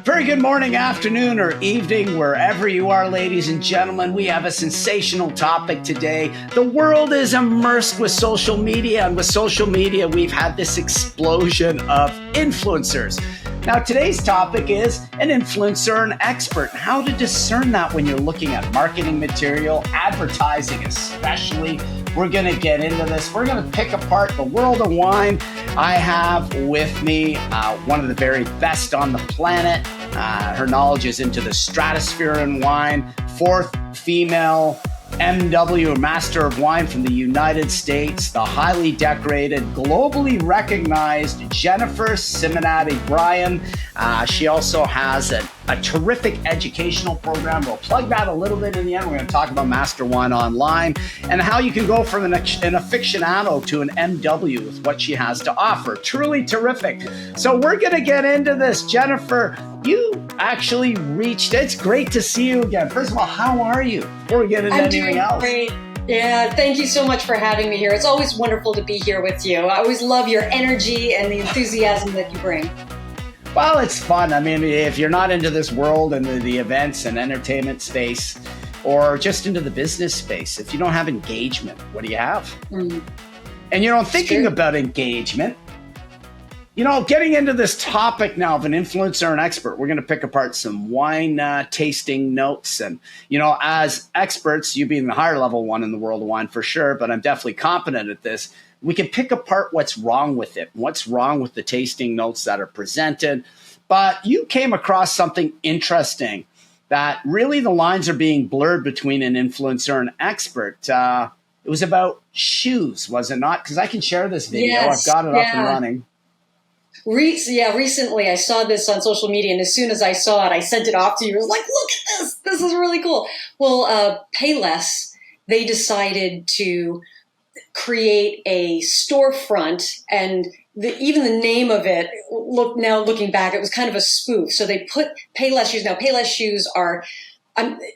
Very good morning, afternoon, or evening, wherever you are, ladies and gentlemen. We have a sensational topic today. The world is immersed with social media, and with social media, we've had this explosion of influencers. Now, today's topic is an influencer, an expert, and how to discern that when you're looking at marketing material, advertising especially. We're going to get into this. We're going to pick apart the world of wine. I have with me one of the very best on the planet. Her knowledge is into the stratosphere in wine. Fourth female MW, Master of Wine from the United States, the highly decorated, globally recognized Jennifer Simonatti-Bryan. She also has a terrific educational program. We'll plug that a little bit in the end. We're going to talk about Master Wine Online and how you can go from an aficionado to an MW with what she has to offer. Truly terrific. So we're going to get into this. Jennifer, you actually reached, it's great to see you again. First of all, how are you? Before we get into anything else. Great. Yeah, thank you so much for having me here. It's always wonderful to be here with you. I always love your energy and the enthusiasm that you bring. Well, it's fun. I mean, if you're not into this world and the events and entertainment space, or just into the business space, if you don't have engagement, what do you have? And thinking about engagement, getting into this topic now of an influencer and expert, we're going to pick apart some wine tasting notes. And, as experts, you being the higher level one in the world of wine for sure, but I'm definitely competent at this. We can pick apart what's wrong with it, what's wrong with the tasting notes that are presented. But you came across something interesting that really the lines are being blurred between an influencer and expert. It was about shoes, was it not? Because I can share this video. Yes, I've got it up and running. Recently I saw this on social media, and as soon as I saw it, I sent it off to you. I was like, look at this. This is really cool. Well, Payless, they decided to create a storefront, and even the name of it, looking back, it was kind of a spoof. So they put Payless shoes. Now, Payless shoes are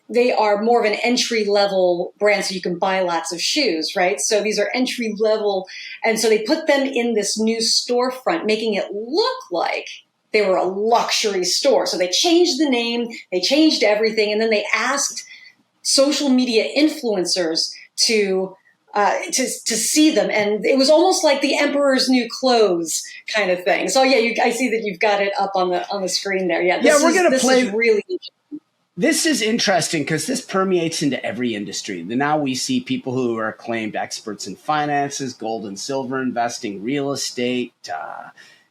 they are more of an entry-level brand, so you can buy lots of shoes, right? So these are entry-level, and so they put them in this new storefront, making it look like they were a luxury store. So they changed the name, they changed everything, and then they asked social media influencers to see them, and it was almost like the emperor's new clothes kind of thing. So yeah, I see that you've got it up on the screen there. We're going to play. Is really This is interesting because this permeates into every industry. Now we see people who are acclaimed experts in finances, gold and silver investing, real estate,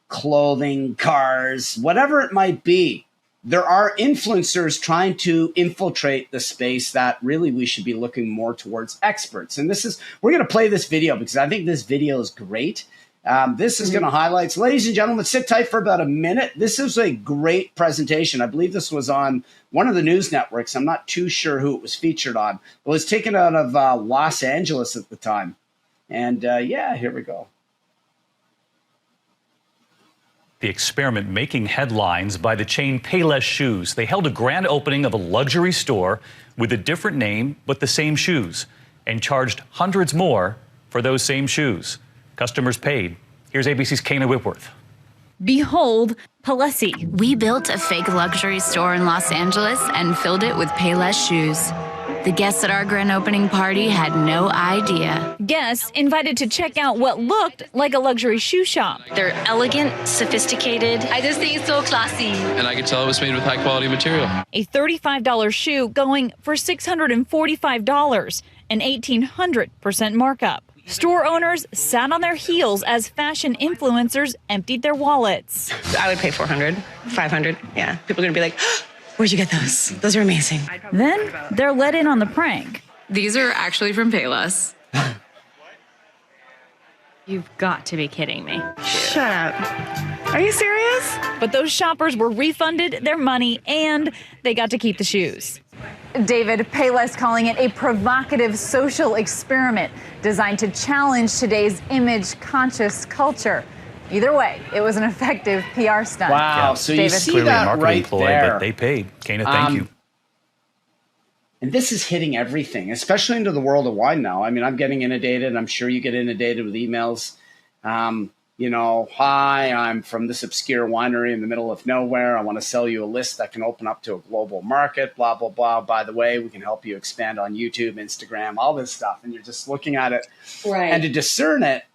clothing, cars, whatever it might be. There are influencers trying to infiltrate the space that really we should be looking more towards experts. And we're going to play this video because I think this video is great. This is going to highlight, ladies and gentlemen, sit tight for about a minute. This is a great presentation. I believe this was on one of the news networks. I'm not too sure who it was featured on. It was taken out of Los Angeles at the time. And here we go. The experiment making headlines by the chain Payless Shoes. They held a grand opening of a luxury store with a different name but the same shoes and charged hundreds more for those same shoes. Customers paid. Here's ABC's Kana Whitworth. Behold, Palessi. We built a fake luxury store in Los Angeles and filled it with Payless shoes. The guests at our grand opening party had no idea. Guests invited to check out what looked like a luxury shoe shop. They're elegant, sophisticated. I just think it's so classy. And I could tell it was made with high quality material. A $35 shoe going for $645, an 1,800% markup. Store owners sat on their heels as fashion influencers emptied their wallets. I would pay $400, $500. Yeah, people are going to be like, where'd you get those? Those are amazing. Then they're let in on the prank. These are actually from Payless. You've got to be kidding me. Shut up. Are you serious? But those shoppers were refunded their money and they got to keep the shoes. David, Payless calling it a provocative social experiment designed to challenge today's image-conscious culture. Either way, it was an effective PR stunt. Wow, so David. You see Clearly a that marketing right ploy, there. but they paid. Kana, thank you. And this is hitting everything, especially into the world of wine now. I mean, I'm getting inundated. I'm sure you get inundated with emails. hi, I'm from this obscure winery in the middle of nowhere. I want to sell you a list that can open up to a global market, blah, blah, blah. By the way, we can help you expand on YouTube, Instagram, all this stuff. And you're just looking at it. Right. And to discern it,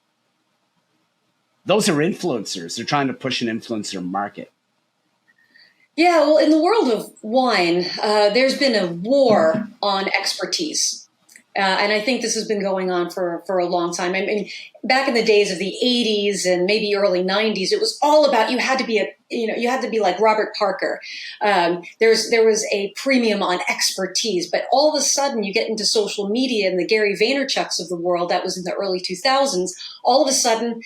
those are influencers. They're trying to push an influencer market. Yeah, well, in the world of wine, there's been a war on expertise. And I think this has been going on for a long time. I mean, back in the days of the 80s and maybe early 90s, it was all about you had to be like Robert Parker. There was a premium on expertise, but all of a sudden you get into social media and the Gary Vaynerchuks of the world, that was in the early 2000s, all of a sudden,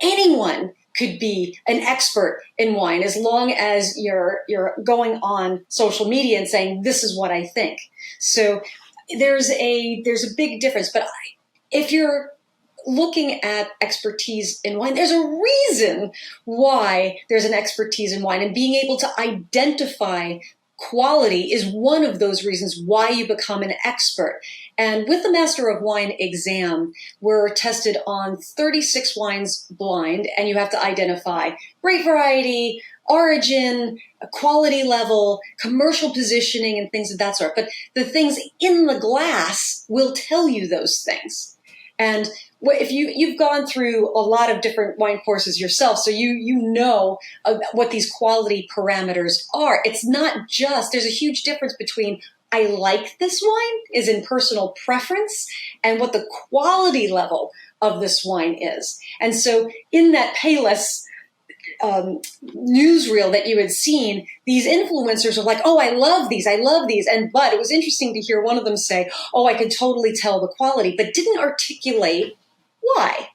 anyone could be an expert in wine as long as you're going on social media and saying, this is what I think. So there's a big difference. But if you're looking at expertise in wine, there's a reason why there's an expertise in wine, and being able to identify quality is one of those reasons why you become an expert. And with the Master of Wine exam, we're tested on 36 wines blind, and you have to identify grape variety, origin, quality level, commercial positioning, and things of that sort. But the things in the glass will tell you those things. And if you've gone through a lot of different wine courses yourself, so you know what these quality parameters are. It's not just, there's a huge difference between I like this wine is in personal preference and what the quality level of this wine is. And so in that Payless newsreel that you had seen, these influencers are like, oh, I love these. But it was interesting to hear one of them say, oh, I could totally tell the quality, but didn't articulate why.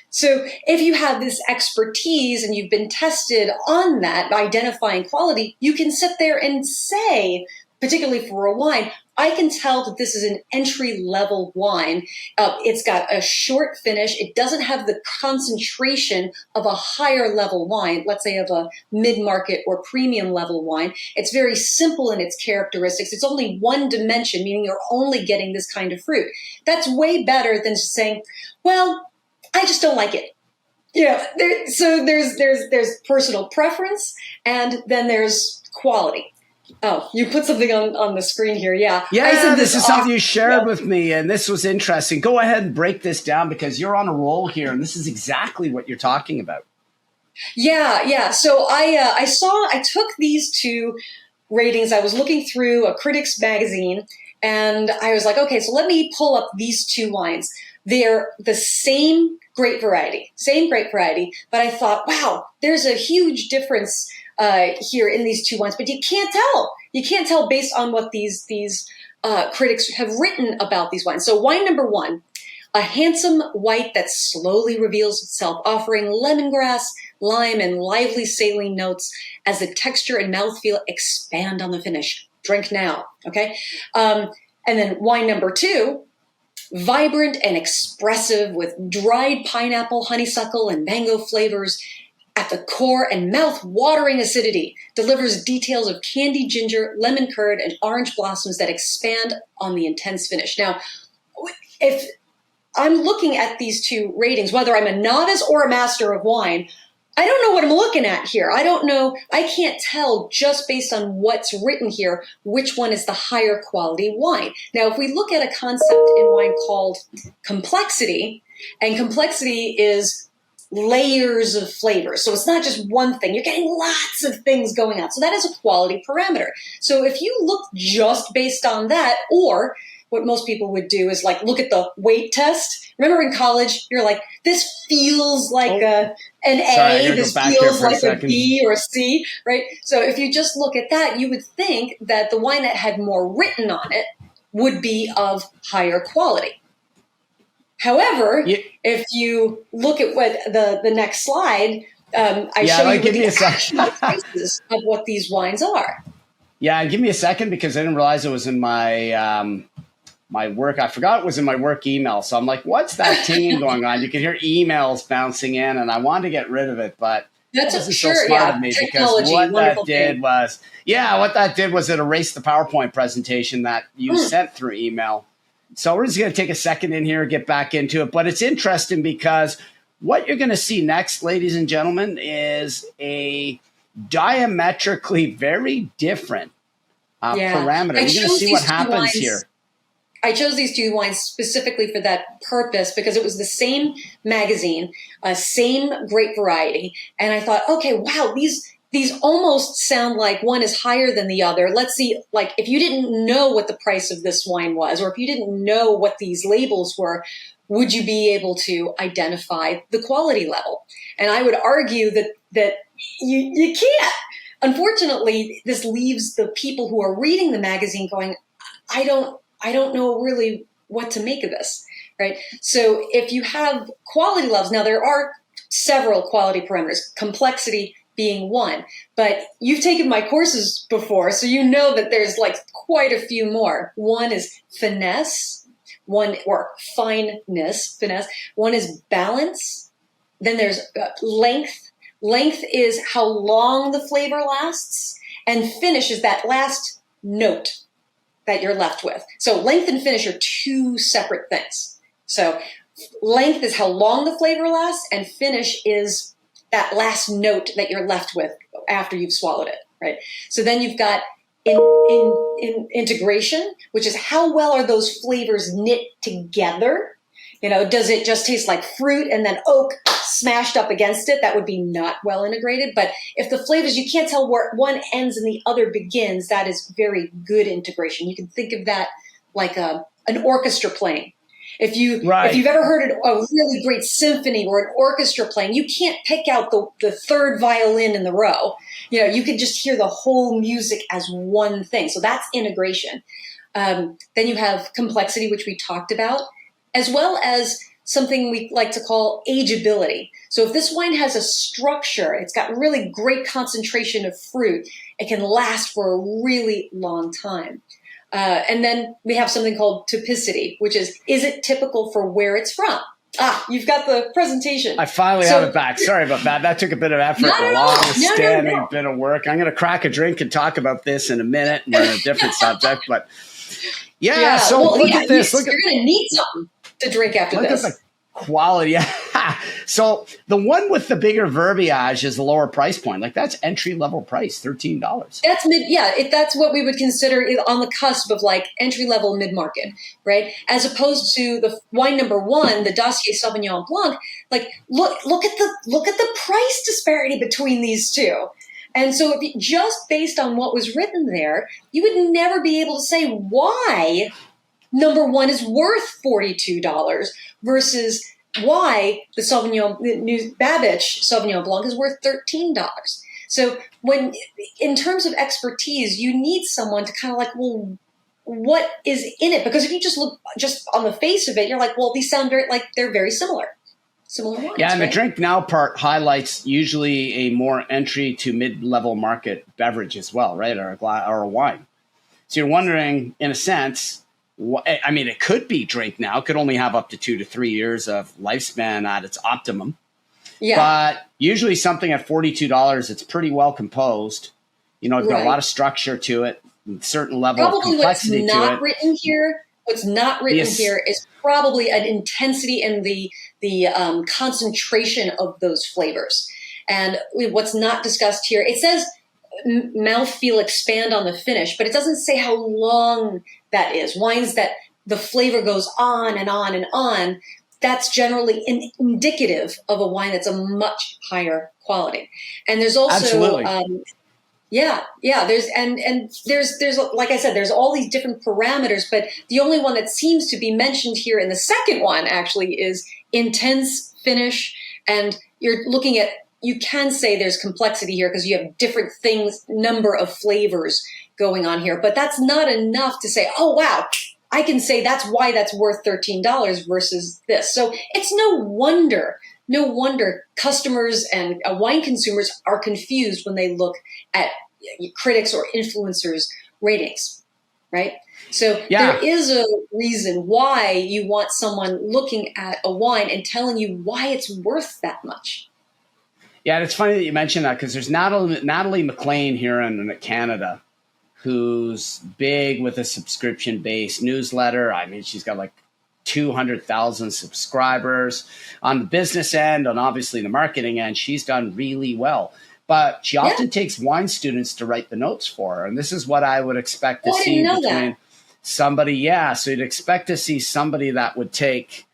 So if you have this expertise and you've been tested on that, identifying quality, you can sit there and say, particularly for a wine, I can tell that this is an entry-level wine. It's got a short finish. It doesn't have the concentration of a higher-level wine, let's say of a mid-market or premium-level wine. It's very simple in its characteristics. It's only one dimension, meaning you're only getting this kind of fruit. That's way better than just saying, well, I just don't like it. So there's personal preference, and then there's quality. Oh, you put something on the screen here. Yeah. Yeah, this is something you shared with me, and this was interesting. Go ahead and break this down because you're on a roll here, and this is exactly what you're talking about. Yeah. So I took these two ratings. I was looking through a Critics magazine, and I was like, okay, so let me pull up these two wines. They're the same grape variety, but I thought, wow, there's a huge difference here in these two wines, but you can't tell. You can't tell based on what these critics have written about these wines. So wine number one, a handsome white that slowly reveals itself, offering lemongrass, lime, and lively saline notes as the texture and mouthfeel expand on the finish. Drink now, okay? And then wine number two, vibrant and expressive with dried pineapple, honeysuckle, and mango flavors at the core and mouth-watering acidity, delivers details of candy ginger, lemon curd, and orange blossoms that expand on the intense finish. Now, if I'm looking at these two ratings, whether I'm a novice or a master of wine, I don't know what I'm looking at here. I don't know. I can't tell just based on what's written here which one is the higher quality wine. Now, if we look at a concept in wine called complexity, and complexity is layers of flavors. So it's not just one thing. You're getting lots of things going on. So that is a quality parameter. So if you look just based on that, or what most people would do is like look at the weight test. Remember in college, you're like, this feels like an A, this feels like a B or a C, right? So if you just look at that, you would think that the wine that had more written on it would be of higher quality. However, if you look at what the next slide, I show you the actual prices of what these wines are. Yeah, give me a second because I didn't realize it was in my my work. I forgot it was in my work email. So I'm like, what's that ting going on? You can hear emails bouncing in, and I wanted to get rid of it, but that's so smart of me because what that did was it erased the PowerPoint presentation that you sent through email. So we're just going to take a second in here and get back into it. But it's interesting because what you're going to see next, ladies and gentlemen, is a diametrically very different parameter. You're going to see what happens here. I chose these two wines specifically for that purpose because it was the same magazine, same grape variety. And I thought, okay, wow, these almost sound like one is higher than the other. Let's see, like if you didn't know what the price of this wine was, or if you didn't know what these labels were, would you be able to identify the quality level? And I would argue that you can't. Unfortunately, this leaves the people who are reading the magazine going, I don't know really what to make of this, right? So if you have quality levels, now there are several quality parameters, complexity being one, but you've taken my courses before, so you know that there's like quite a few more. One is finesse, or fineness, finesse. One is balance. Then there's length. Length is how long the flavor lasts, and finish is that last note that you're left with. So length and finish are two separate things. So length is how long the flavor lasts, and finish is that last note that you're left with after you've swallowed it, right? So then you've got in integration, which is how well are those flavors knit together? You know, does it just taste like fruit and then oak smashed up against it? That would be not well integrated. But if the flavors, you can't tell where one ends and the other begins, that is very good integration. You can think of that like an orchestra playing. If you've ever heard a really great symphony or an orchestra playing, you can't pick out the third violin in the row. You know, you can just hear the whole music as one thing. So that's integration. Then you have complexity, which we talked about, as well as something we like to call ageability. So if this wine has a structure, it's got really great concentration of fruit, it can last for a really long time. And then we have something called typicity, which is it typical for where it's from? You've got the presentation. I finally have it back. Sorry about that. That took a bit of effort, a long-standing bit of work. I'm going to crack a drink and talk about this in a minute. We're on a different subject, but so look at this. You're going to need something to drink after this. Look at the quality. So the one with the bigger verbiage is the lower price point. Like that's entry level price, $13. That's that's what we would consider on the cusp of like entry level mid market, right? As opposed to the wine number one, the Dossier Sauvignon Blanc. Like look at the price disparity between these two. And so if just based on what was written there, you would never be able to say why number one is worth $42 versus why the new Babich Sauvignon Blanc is worth $13. So when, in terms of expertise, you need someone to kind of like, well, what is in it? Because if you just look just on the face of it, you're like, well, these sound they're very similar. Similar wines, yeah, and right? the drink now part highlights usually a more entry to mid-level market beverage as well, right? Or a wine. So you're wondering, in a sense, I mean, it could be drink now. It could only have up to 2 to 3 years of lifespan at its optimum. Yeah. But usually something at $42, it's pretty well composed. You know, it's got a lot of structure to it, a certain level of complexity to it. What's not written here is probably an intensity and the concentration of those flavors. And what's not discussed here, it says mouthfeel expand on the finish, but it doesn't say how long that is. Wines that the flavor goes on and on and on, that's generally indicative of a wine that's a much higher quality. And there's also, there's like I said, there's all these different parameters, but the only one that seems to be mentioned here in the second one actually is intense finish. And you're looking at, you can say there's complexity here because you have different things, number of flavors going on here, but that's not enough to say, oh, wow, I can say that's why that's worth $13 versus this. So it's no wonder customers and wine consumers are confused when they look at critics or influencers' ratings, right? So there is a reason why you want someone looking at a wine and telling you why it's worth that much. Yeah, and it's funny that you mentioned that because there's Natalie McLean here in Canada who's big with a subscription-based newsletter. I mean, she's got like 200,000 subscribers. On the business end, and obviously the marketing end, she's done really well. But she often takes wine students to write the notes for her. And this is what I would expect to see between somebody. Yeah, so you'd expect to see somebody that would take,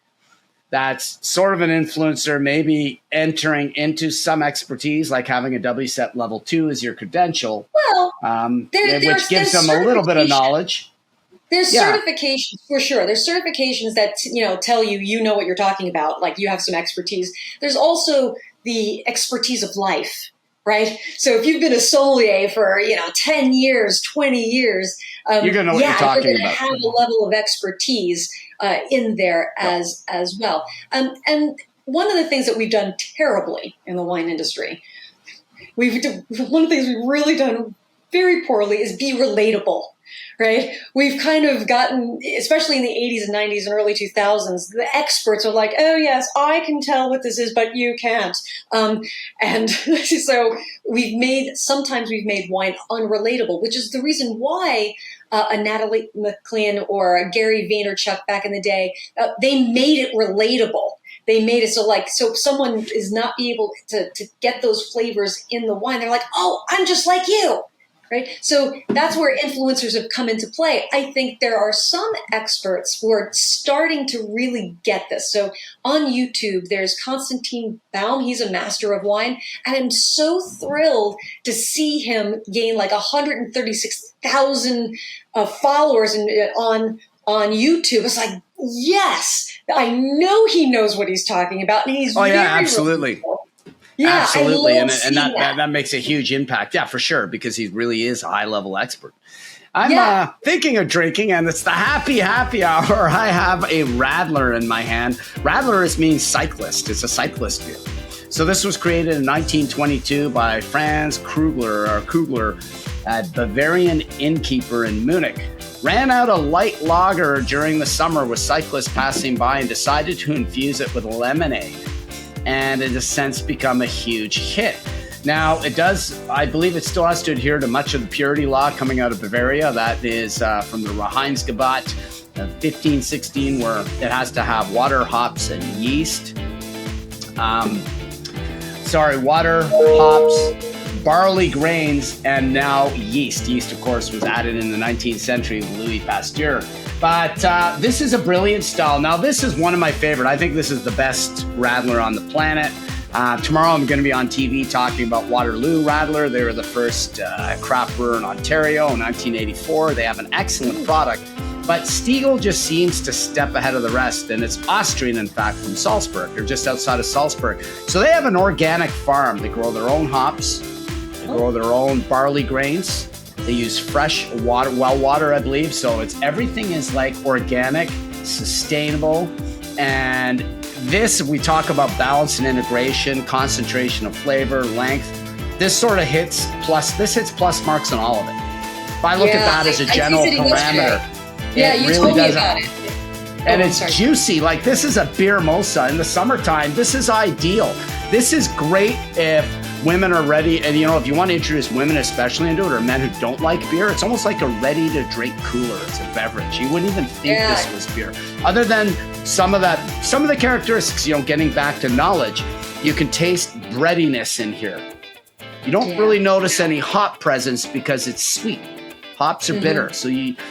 that's sort of an influencer, maybe entering into some expertise, like having a WSET level 2 as your credential, which gives them a little bit of knowledge. There's certifications for sure. There's certifications that, tell you know what you're talking about, like you have some expertise. There's also the expertise of life, right? So if you've been a sommelier for, 10 years, 20 years, you're going to know what you're talking about. You're going to have a level of expertise in there as well. And one of the things that we've done terribly in the one of the things we've really done very poorly is be relatable. Right? We've kind of gotten, especially in the 80s and 90s and early 2000s, the experts are like, oh, yes, I can tell what this is, but you can't. And so sometimes we've made wine unrelatable, which is the reason why a Natalie McLean or a Gary Vaynerchuk back in the day, they made it relatable. They made it so if someone is not able to get those flavors in the wine, they're like, oh, I'm just like you. Right. So that's where influencers have come into play. I think there are some experts who are starting to really get this. So on YouTube, there's Konstantin Baum. He's a master of wine. And I'm so thrilled to see him gain 136,000 followers on YouTube. It's like, yes, I know he knows what he's talking about. And he's absolutely. Relatable. Yeah, absolutely, and that makes a huge impact. Yeah, for sure, because he really is a high-level expert. I'm thinking of drinking, and it's the happy hour. I have a Radler in my hand. Radler means cyclist. It's a cyclist beer. So this was created in 1922 by Franz Kugler, a Bavarian innkeeper in Munich. Ran out a light lager during the summer with cyclists passing by and decided to infuse it with lemonade. And it has since become a huge hit. Now, I believe it still has to adhere to much of the purity law coming out of Bavaria. That is from the Reinheitsgebot of 1516, where it has to have water, hops, and yeast. Water, hops, barley grains, and now yeast. Yeast, of course, was added in the 19th century with Louis Pasteur. But this is a brilliant style. Now, this is one of my favorite. I think this is the best Radler on the planet. Tomorrow, I'm going to be on TV talking about Waterloo Radler. They were the first craft brewer in Ontario in 1984. They have an excellent product. But Stiegl just seems to step ahead of the rest. And it's Austrian, in fact, from Salzburg. They're just outside of Salzburg. So they have an organic farm. They grow their own hops. They grow their own barley grains. They use fresh water, well water, I believe. So everything is organic, sustainable. And this, we talk about balance and integration, concentration of flavor, length. This sort of hits plus marks on all of it. If I look at that as a general parameter, you really told me about it. And it's juicy. This is a beer mosa in the summertime. This is ideal. This is great if women are ready, and if you want to introduce women especially into it, or men who don't like beer, it's almost like a ready-to-drink cooler. It's a beverage. You wouldn't even think this was beer. Other than some of the characteristics, getting back to knowledge, you can taste breadiness in here. You don't really notice any hop presence because it's sweet. Hops are bitter, so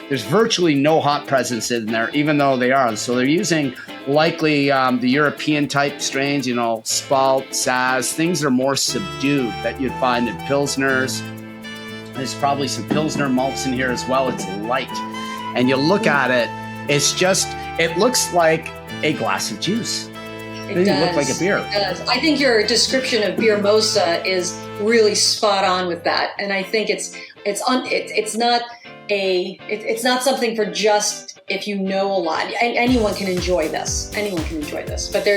there's virtually no hop presence in there, even though they are. So they're using likely the European type strains, Spalt, Saz, things that are more subdued that you'd find in Pilsners. There's probably some Pilsner malts in here as well. It's light. And you look at it, it looks like a glass of juice. It doesn't look like a beer. It does. I think your description of beer mosa is really spot on with that. And I think it's not something for just if you know a lot. Anyone can enjoy this. But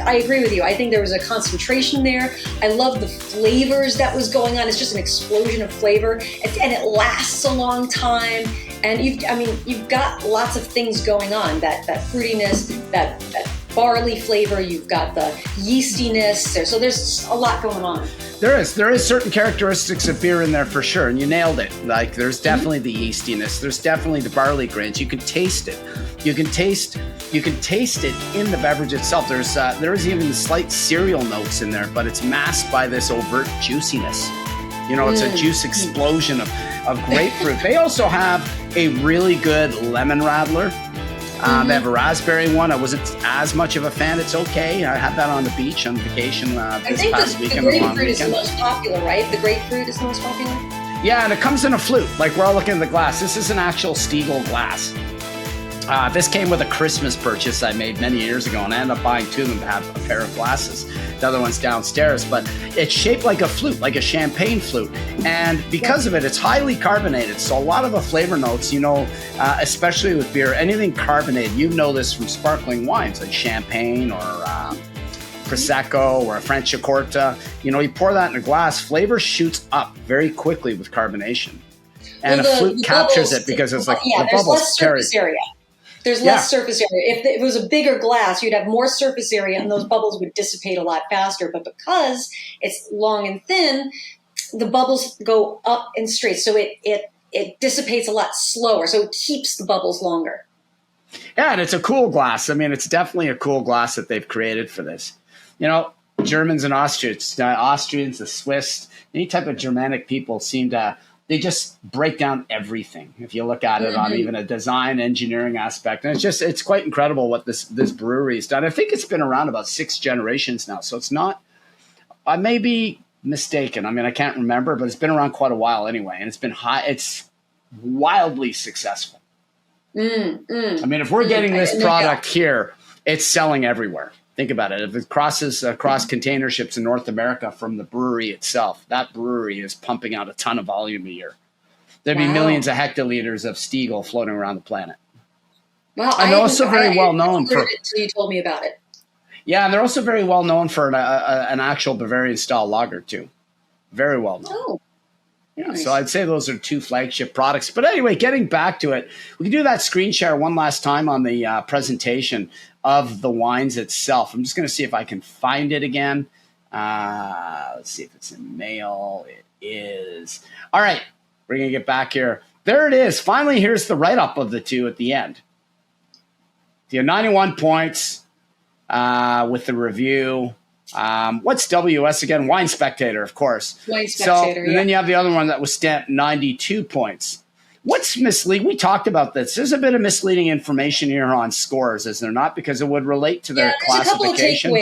I agree with you. I think there was a concentration there. I love the flavors that was going on. It's just an explosion of flavor, and it lasts a long time. And you've got lots of things going on. That fruitiness, that barley flavor, you've got the yeastiness. So there's a lot going on. There is certain characteristics of beer in there for sure, and you nailed it. Like there's definitely the yeastiness. There's definitely the barley grains. You can taste it. You can taste it in the beverage itself. There is even slight cereal notes in there, but it's masked by this overt juiciness. You know, it's a juice explosion of grapefruit. They also have a really good lemon rattler. They have a raspberry one. I wasn't as much of a fan. It's okay. I had that on the beach on vacation this past weekend. The grapefruit is the most popular, right? The grapefruit is the most popular? Yeah, and it comes in a flute. Like we're all looking at the glass. This is an actual Stiegl glass. This came with a Christmas purchase I made many years ago, and I ended up buying two of them to have a pair of glasses. The other one's downstairs, but it's shaped like a flute, like a champagne flute. And because of it, it's highly carbonated. So a lot of the flavor notes, you know, especially with beer, anything carbonated, you know this from sparkling wines like champagne or Prosecco or a Franciacorta. You know, you pour that in a glass, flavor shoots up very quickly with carbonation. And a flute captures it because it's like the bubbles carry. There's less surface area. If it was a bigger glass, you'd have more surface area and those bubbles would dissipate a lot faster. But because it's long and thin, the bubbles go up and straight. So it dissipates a lot slower. So it keeps the bubbles longer. Yeah, and it's a cool glass. I mean, it's definitely a cool glass that they've created for this. You know, Germans and Austrians, the Swiss, any type of Germanic people seem to... They just break down everything if you look at it on even a design engineering aspect. And it's quite incredible what this brewery has done. I think it's been around about 6 generations now. So it's not, I may be mistaken. I mean, I can't remember, but it's been around quite a while anyway. And it's wildly successful. I mean, if we're getting this product here, it's selling everywhere. Think about it. If it crosses across container ships in North America from the brewery itself, that brewery is pumping out a ton of volume a year. There'd be millions of hectoliters of Stiegl floating around the planet. Wow, and they're also very well known for. Until you told me about it. Yeah, and they're also very well known for an actual Bavarian style lager too. Very well known. Oh. Yeah, Nice. so I'd say those are 2 flagship products. But anyway, getting back to it, we can do that screen share one last time on the presentation of the wines itself. I'm just going to see if I can find it again. Let's see if it's in mail. It is. All right, we're going to get back here. There it is. Finally, here's the write-up of the 2 at the end. You have 91 points with the review. What's WS again? Wine Spectator, of course. Wine Spectator, and then you have the other one that was stamped 92 points. What's misleading? We talked about this. There's a bit of misleading information here on scores, is there not? Because it would relate to their classification.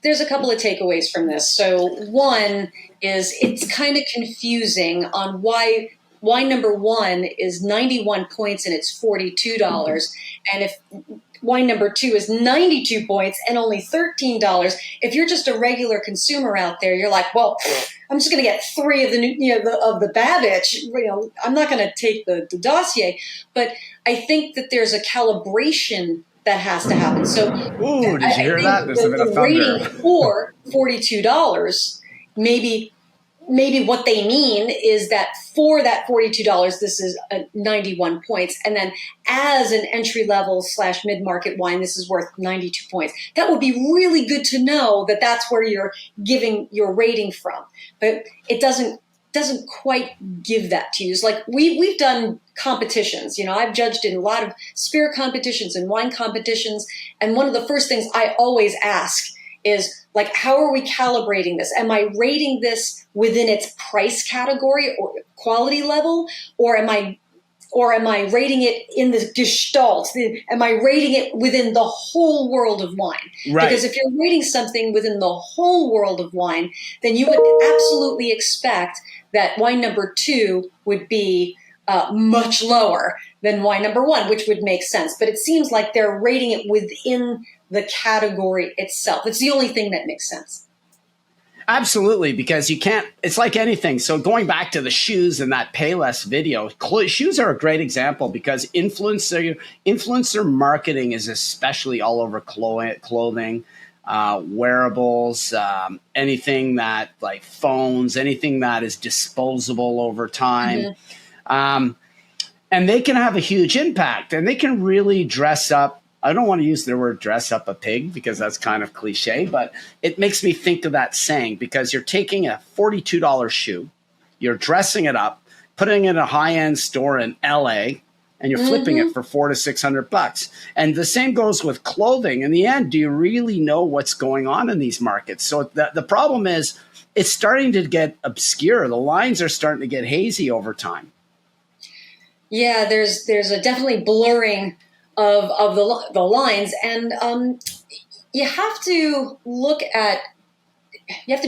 There's a couple of takeaways from this. So one is it's kind of confusing on why number 1 is 91 points and it's $42. And if wine number 2 is 92 points and only $13. If you're just a regular consumer out there, you're like, well, I'm just going to get 3 of the Babbage. I'm not going to take the dossier. But I think that there's a calibration that has to happen. So, ooh, did you hear that? There's a bit of thunder. Rating for $42, maybe what they mean is that for that $42, this is 91 points. And then as an entry-level / mid-market wine, this is worth 92 points. That would be really good to know that that's where you're giving your rating from. But it doesn't quite give that to you. It's like we've done competitions. I've judged in a lot of spirit competitions and wine competitions. And one of the first things I always ask is, like, how are we calibrating this? Am I rating this within its price category or quality level, or am I rating it in the gestalt? Am I rating it within the whole world of wine? Right. Because if you're rating something within the whole world of wine, then you would absolutely expect that wine number 2 would be much lower than wine number 1, which would make sense. But it seems like they're rating it within the category itself. It's the only thing that makes sense. Absolutely, because you can't, it's like anything. So going back to the shoes in that Payless video, shoes are a great example because influencer marketing is especially all over clothing, wearables, anything that, like phones, anything that is disposable over time. Mm-hmm. And they can have a huge impact, and they can really dress up I don't want to use the word dress up a pig because that's kind of cliche, but it makes me think of that saying because you're taking a $42 shoe, you're dressing it up, putting it in a high-end store in LA, and you're flipping it for $400 to $600. And the same goes with clothing. In the end, do you really know what's going on in these markets? So the problem is it's starting to get obscure. The lines are starting to get hazy over time. Yeah, there's a definitely blurring of the lines, and you have to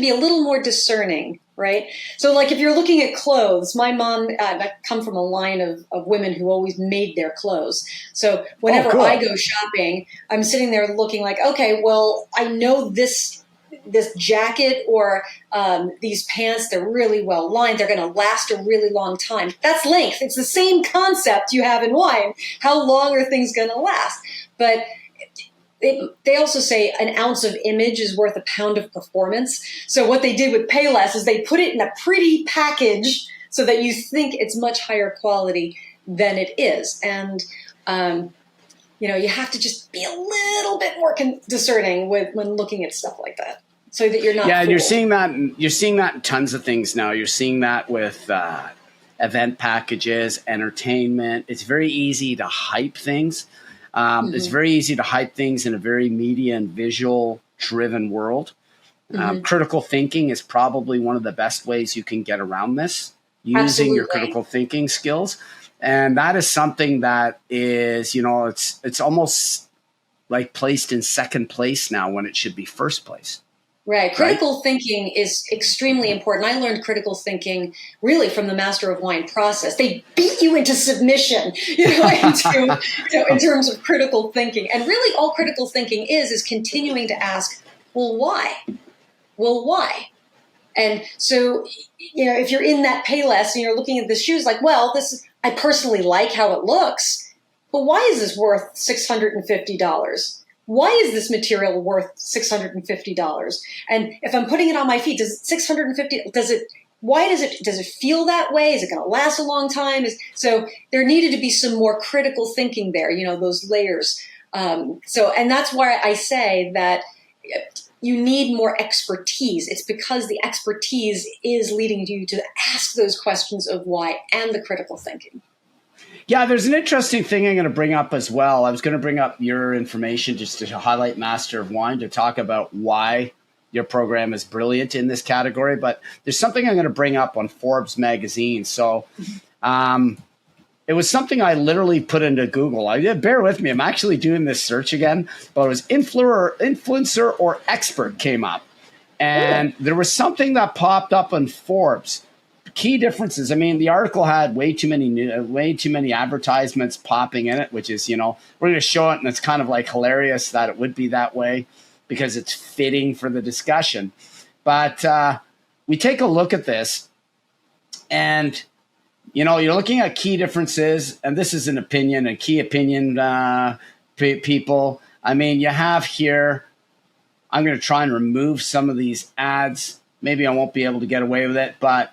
be a little more discerning, right? So like if you're looking at clothes, my mom, I come from a line of women who always made their clothes. So whenever I go shopping, I'm sitting there looking like, okay, well, I know this jacket or these pants, they're really well lined. They're going to last a really long time. That's length. It's the same concept you have in wine. How long are things going to last? But they also say an ounce of image is worth a pound of performance. So what they did with Payless is they put it in a pretty package so that you think it's much higher quality than it is. And you have to just be a little bit more discerning when looking at stuff like that, so that you're not. Yeah, and fooled. you're seeing that in tons of things now. You're seeing that with event packages, entertainment. It's very easy to hype things. It's very easy to hype things in a very media and visual driven world. Critical thinking is probably one of the best ways you can get around this, using your critical thinking skills. And that is something that is, it's almost like placed in second place now when it should be first place. Right. Critical thinking is extremely important. I learned critical thinking really from the Master of Wine process. They beat you into submission, in terms of critical thinking. And really all critical thinking is continuing to ask, well, why? Well, why? And so, if you're in that Payless and you're looking at the shoes like, well, I personally like how it looks, but why is this worth $650? Why is this material worth $650? And if I'm putting it on my feet, does it feel that way? Is it going to last a long time? So there needed to be some more critical thinking there, those layers. And that's why I say that you need more expertise. It's because the expertise is leading you to ask those questions of why and the critical thinking. Yeah, there's an interesting thing I'm going to bring up as well. I was going to bring up your information just to highlight Master of Wine, to talk about why your program is brilliant in this category. But there's something I'm going to bring up on Forbes magazine. So it was something I literally put into Google. Bear with me. I'm actually doing this search again. But it was influencer or expert came up. And there was something that popped up on Forbes. Key differences. I mean, the article had way too many advertisements popping in it, which is, we're going to show it, and it's kind of like hilarious that it would be that way because it's fitting for the discussion. But we take a look at this, and you're looking at key differences, and this is an opinion, a key opinion, people. I mean, you have here. I'm going to try and remove some of these ads. Maybe I won't be able to get away with it, but.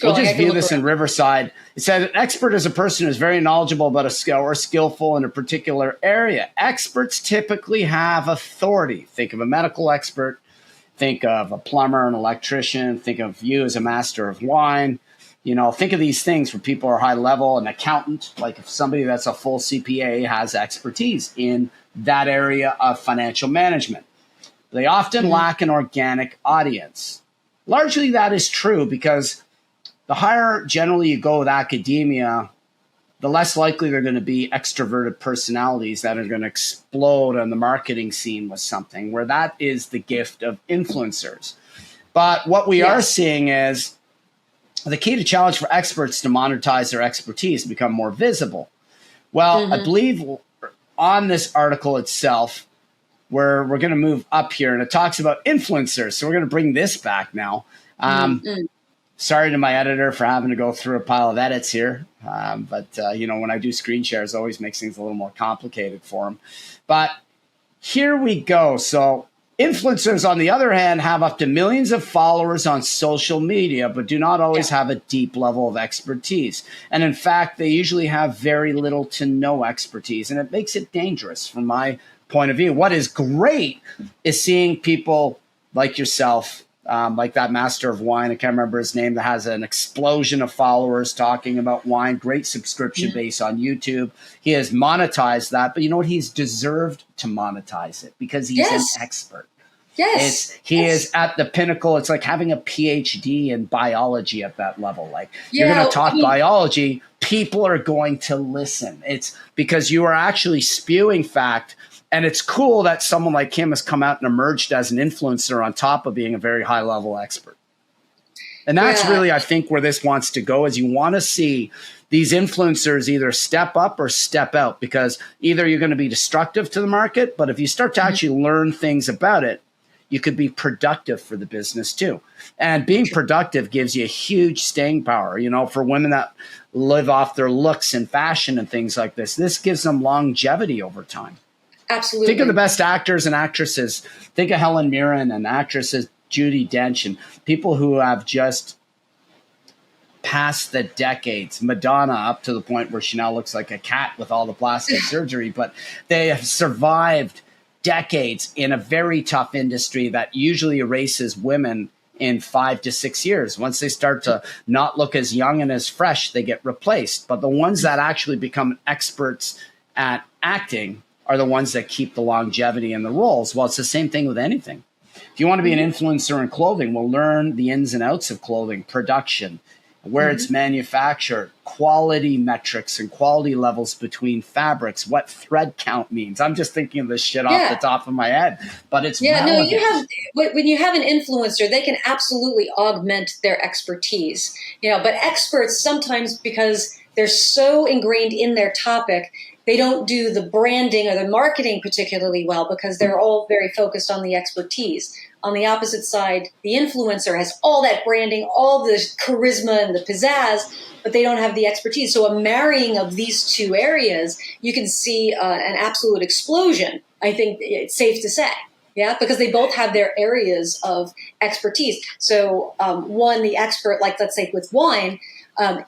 We'll just view this in Riverside. It said an expert is a person who's very knowledgeable about a skill or skillful in a particular area. Experts typically have authority. Think of a medical expert. Think of a plumber, an electrician. Think of you as a master of wine. Think of these things where people are high level. An accountant, like if somebody that's a full CPA has expertise in that area of financial management. They often lack an organic audience. Largely that is true because the higher generally you go with academia, the less likely they're going to be extroverted personalities that are going to explode on the marketing scene with something, where that is the gift of influencers. But what we are seeing is the key to challenge for experts to monetize their expertise, become more visible. Well, I believe on this article itself, where we're going to move up here, and it talks about influencers. So we're going to bring this back now. Sorry to my editor for having to go through a pile of edits here. But when I do screen shares, it always makes things a little more complicated for him. But here we go. So Influencers, on the other hand, have up to millions of followers on social media, but do not always have a deep level of expertise. And in fact, they usually have very little to no expertise, and it makes it dangerous from my point of view. What is great is seeing people like yourself, like that master of wine, I can't remember his name, that has an explosion of followers talking about wine, great subscription base on YouTube. He has monetized that, but you know what? He's deserved to monetize it because he's an expert. He is at the pinnacle. It's like having a PhD in biology at that level. Like you're going to talk biology, people are going to listen. It's because you are actually spewing fact. And it's cool that someone like him has come out and emerged as an influencer on top of being a very high level expert. And that's really, I think, where this wants to go, is you want to see these influencers either step up or step out, because either you're going to be destructive to the market, but if you start to actually learn things about it, you could be productive for the business too. And being productive gives you a huge staying power, you know, for women that live off their looks and fashion and things like this. This gives them longevity over time. Absolutely. Think of the best actors and actresses. Think of Helen Mirren and actresses Judi Dench and people who have just passed the decades. Madonna, up to the point where she now looks like a cat with all the plastic surgery, but they have survived decades in a very tough industry that usually erases women in 5 to 6 years. Once they start to not look as young and as fresh, they get replaced. But the ones that actually become experts at acting are the ones that keep the longevity in the roles. Well, it's the same thing with anything. If you want to be an influencer in clothing, well, learn the ins and outs of clothing, production, where it's manufactured, quality metrics and quality levels between fabrics, what thread count means. I'm just thinking of this shit off the top of my head, but it's relevant. When you have an influencer, they can absolutely augment their expertise. You know, but experts sometimes, because they're so ingrained in their topic, they don't do the branding or the marketing particularly well because they're all very focused on the expertise. On the opposite side, the influencer has all that branding, all the charisma and the pizzazz, but they don't have the expertise. So a marrying of these two areas, you can see an absolute explosion, I think it's safe to say. Yeah, because they both have their areas of expertise. So one, the expert, like let's say with wine,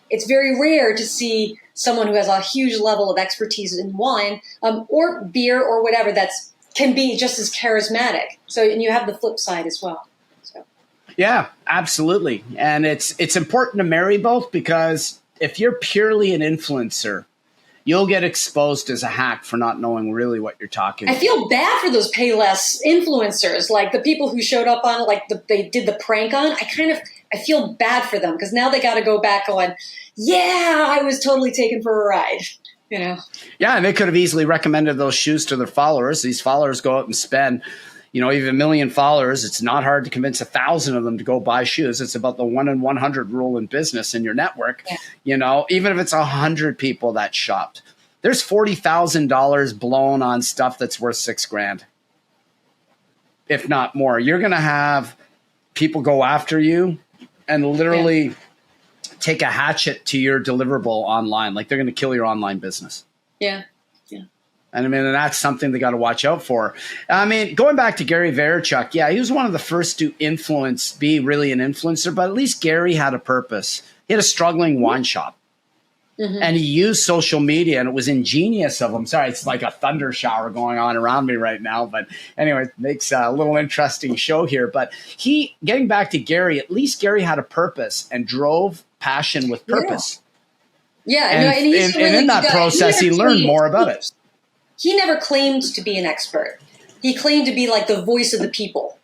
it's very rare to see someone who has a huge level of expertise in wine or beer or whatever can be just as charismatic. So, and you have the flip side as well. So. Yeah, absolutely. And it's important to marry both, because if you're purely an influencer, you'll get exposed as a hack for not knowing really what you're talking about. I feel bad for those Payless influencers, like the people who showed up on it, they did the prank on. I feel bad for them because now they got to go back going, yeah, I was totally taken for a ride, you know? Yeah, and they could have easily recommended those shoes to their followers. These followers go out and spend, you know, even 1 million followers. It's not hard to convince 1,000 of them to go buy shoes. It's about the 1 in 100 rule in business in your network. Yeah. You know, even if it's 100 people that shopped, there's $40,000 blown on stuff that's worth $6,000, if not more. You're going to have people go after you and literally take a hatchet to your deliverable online. Like they're going to kill your online business. Yeah. And I mean, and that's something they got to watch out for. I mean, going back to Gary Vaynerchuk, yeah, he was one of the first to be really an influencer, but at least Gary had a purpose. He had a struggling wine shop. Mm-hmm. And he used social media, and it was ingenious of him. Sorry, it's like a thunder shower going on around me right now. But anyway, it makes a little interesting show here. But getting back to Gary, at least Gary had a purpose and drove passion with purpose. Yeah, and in that process, he learned more about it. He never claimed to be an expert. He claimed to be like the voice of the people.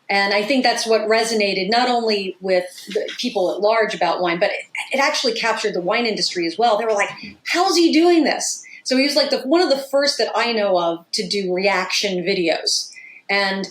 And I think that's what resonated not only with the people at large about wine, but it actually captured the wine industry as well. They were like, how's he doing this? So he was like one of the first that I know of to do reaction videos. And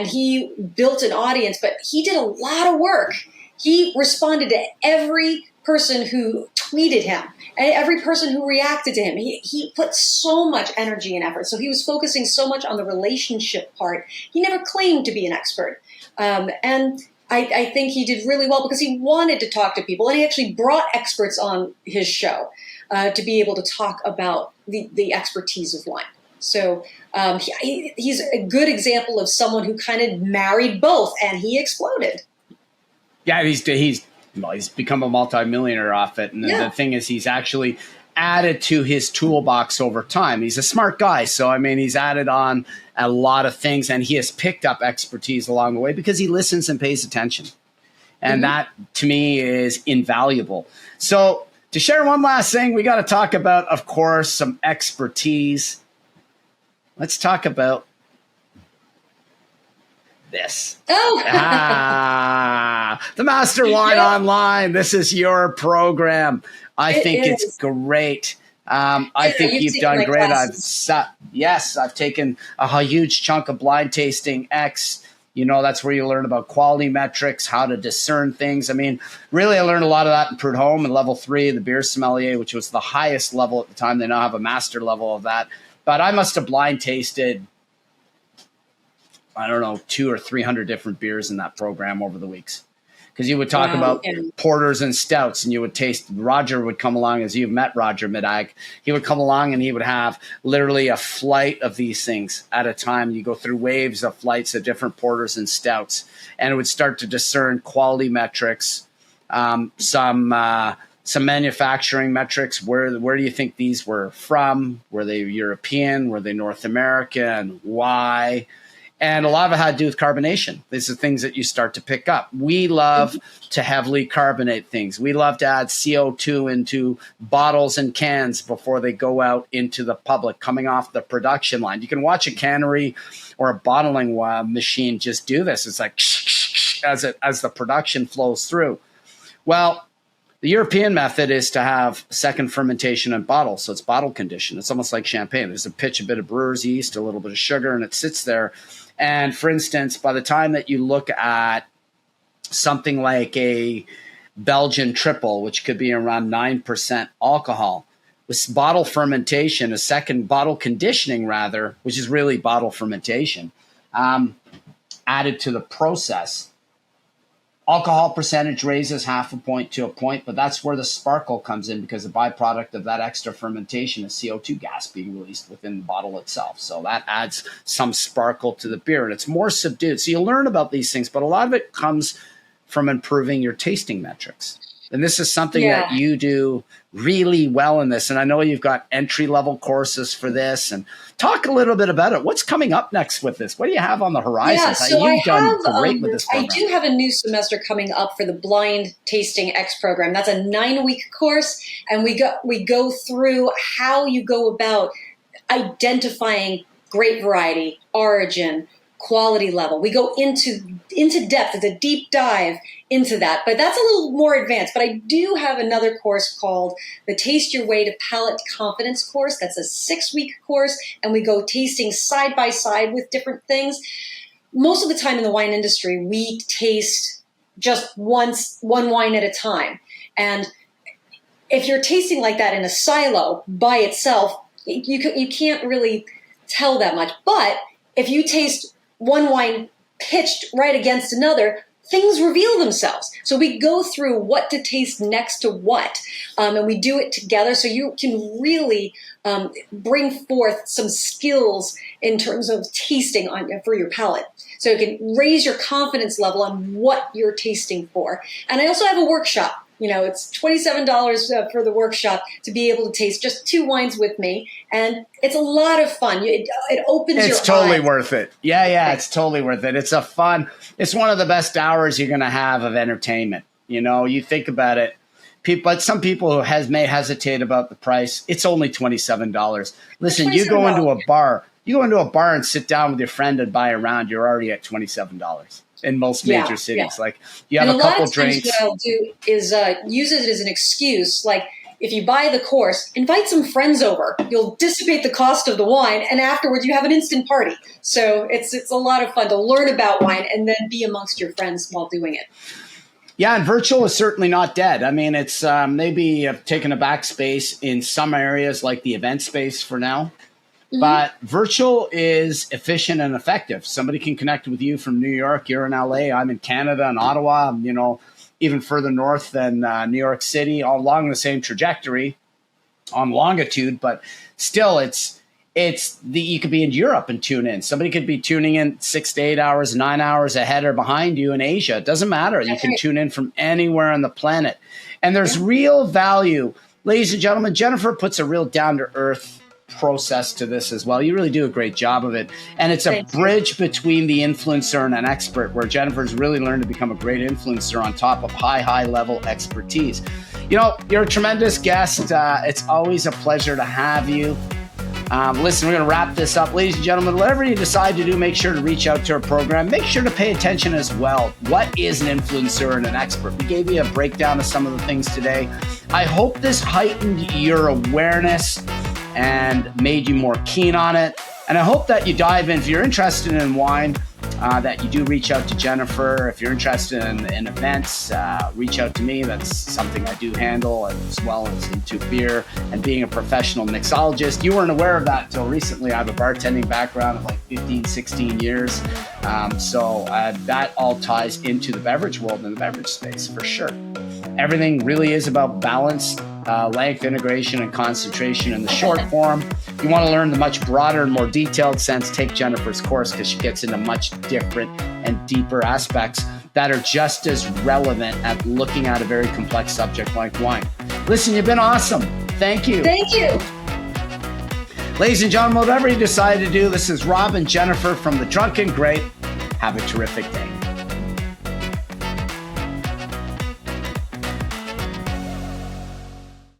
he built an audience, but he did a lot of work. He responded to every person who tweeted him and every person who reacted to him. He put so much energy and effort. So he was focusing so much on the relationship part. He never claimed to be an expert. And I think he did really well because he wanted to talk to people, and he actually brought experts on his show to be able to talk about the expertise of wine. So he's a good example of someone who kind of married both, and he exploded. Yeah, he's become a multimillionaire off it. And the thing is, he's actually added to his toolbox over time. He's a smart guy. So, I mean, he's added on a lot of things, and he has picked up expertise along the way because he listens and pays attention. And that, to me, is invaluable. So, to share one last thing, we got to talk about, of course, some expertise. Let's talk about this. The Master Wine Online. This is your program. I think it's great. I think you've done great. I've taken a huge chunk of blind tasting X. You know, that's where you learn about quality metrics, how to discern things. I mean, really, I learned a lot of that in Prud'homme in level 3, the beer sommelier, which was the highest level at the time. They now have a master level of that. But I must have blind tasted, I don't know, 200 or 300 different beers in that program over the weeks. Because you would talk about porters and stouts, and you would taste. Roger would come along, as you've met Roger Midag. He would come along and he would have literally a flight of these things at a time. You go through waves of flights of different porters and stouts, and it would start to discern quality metrics, some manufacturing metrics. Where do you think these were from? Were they European? Were they North American? Why? And a lot of it had to do with carbonation. These are things that you start to pick up. We love to heavily carbonate things. We love to add CO2 into bottles and cans before they go out into the public, coming off the production line. You can watch a cannery or a bottling machine just do this. It's like as the production flows through. Well, the European method is to have second fermentation in bottles. So it's bottle conditioned. It's almost like champagne. There's a bit of brewer's yeast, a little bit of sugar, and it sits there. And for instance, by the time that you look at something like a Belgian triple, which could be around 9% alcohol, with bottle fermentation, a second bottle conditioning rather, which is really bottle fermentation, added to the process, alcohol percentage raises 0.5 point to a point, but that's where the sparkle comes in because the byproduct of that extra fermentation is CO2 gas being released within the bottle itself. So that adds some sparkle to the beer, and it's more subdued. So you learn about these things, but a lot of it comes from improving your tasting metrics. And this is something that you do really well in this. And I know you've got entry-level courses for this. And talk a little bit about it. What's coming up next with this? What do you have on the horizon? Yeah, so You've done great with this program. I do have a new semester coming up for the Blind Tasting X program. That's a 9-week course. And we go through how you go about identifying grape variety, origin, quality level. We go into depth. It's a deep dive into that, but that's a little more advanced. But I do have another course called the Taste Your Way to Palate Confidence course. That's a 6-week course, and we go tasting side by side with different things. Most of the time in the wine industry, we taste just one wine at a time. And if you're tasting like that in a silo by itself, you can't really tell that much. But if you taste one wine pitched right against another, things reveal themselves. So we go through what to taste next to what, and we do it together so you can really bring forth some skills in terms of tasting for your palate. So you can raise your confidence level on what you're tasting for. And I also have a workshop. You know, it's $27 for the workshop to be able to taste just 2 wines with me. And it's a lot of fun. It opens your eyes. It's totally worth it. Yeah, it's totally worth it. It's it's one of the best hours you're going to have of entertainment. You know, you think about it. But some people who may hesitate about the price. It's only $27. Listen, you go into a bar and sit down with your friend and buy a round, you're already at $27. In most major cities. Like you have a couple drinks. What I'll do is use it as an excuse. Like if you buy the course, invite some friends over. You'll dissipate the cost of the wine, and afterwards you have an instant party. So it's a lot of fun to learn about wine and then be amongst your friends while doing it. Yeah, and virtual is certainly not dead. I mean, it's maybe taken a back space in some areas like the event space for now. Mm-hmm. But virtual is efficient and effective. Somebody can connect with you from New York. You're in LA. I'm in Canada and Ottawa, you know, even further north than New York City, all along the same trajectory on longitude. But still, it's you could be in Europe and tune in. Somebody could be tuning in 6 to 8 hours, 9 hours ahead or behind you in Asia. It doesn't matter. You can tune in from anywhere on the planet. And there's real value. Ladies and gentlemen, Jennifer puts a real down-to-earth process to this as well. You really do a great job of it. And it's a bridge between the influencer and an expert, where Jennifer's really learned to become a great influencer on top of high level expertise. You know, you're a tremendous guest. It's always a pleasure to have you. Listen, we're going to wrap this up. Ladies and gentlemen, whatever you decide to do, make sure to reach out to our program. Make sure to pay attention as well. What is an influencer and an expert? We gave you a breakdown of some of the things today. I hope this heightened your awareness and made you more keen on it. And I hope that you dive in. If you're interested in wine, that you do reach out to Jennifer. If you're interested in events, reach out to me. That's something I do handle, as well as into beer and being a professional mixologist. You weren't aware of that until recently. I have a bartending background of like 15, 16 years. So that all ties into the beverage world and the beverage space for sure. Everything really is about balance, length, integration, and concentration in the short form. If you want to learn the much broader and more detailed sense, take Jennifer's course, because she gets into much different and deeper aspects that are just as relevant at looking at a very complex subject like wine. Listen, you've been awesome. Thank you. Thank you. Ladies and gentlemen, whatever you decide to do, this is Rob and Jennifer from The Drunken Great. Have a terrific day.